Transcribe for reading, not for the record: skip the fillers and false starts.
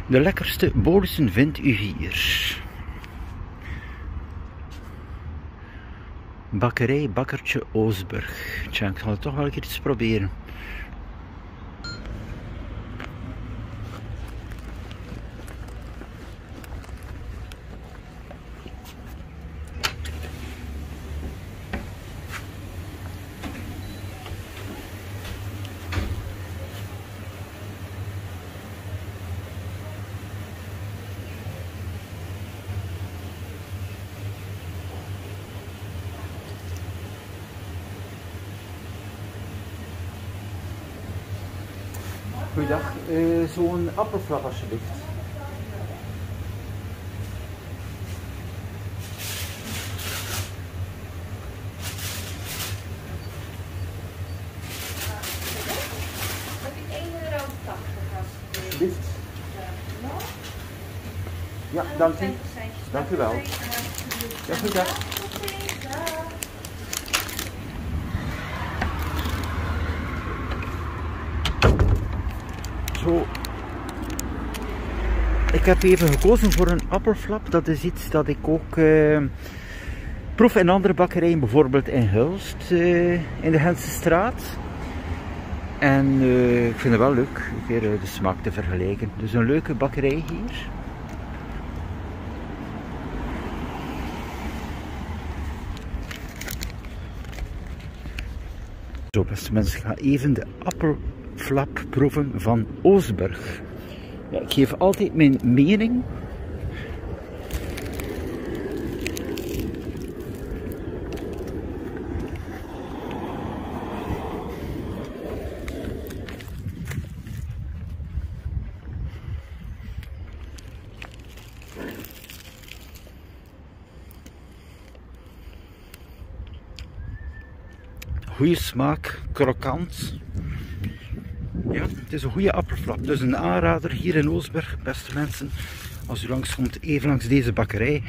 De lekkerste bolussen vindt u hier. Bakkerij Bakkertje Oosburg. Tja, ik ga het toch wel een keer eens proberen. Goeiedag, zo'n appelflap alsjeblieft. Heb ik €1,80 Alsjeblieft. Ja, dank u. Dank u wel. Ja, goeiedag. Zo. Ik heb even gekozen voor een appelflap. Dat is iets dat ik ook proef in andere bakkerijen, bijvoorbeeld in Hulst, in de Gentse straat. En ik vind het wel leuk, een keer de smaak te vergelijken. Dus een leuke bakkerij hier. Zo beste mensen, ik ga even de appelflap proeven van Oosburg. Ja, ik geef altijd mijn mening. Goede smaak, krokant. Ja, het is een goede appelflap. Dus een aanrader hier in Oosburg, beste mensen. Als u langskomt, even langs deze bakkerij.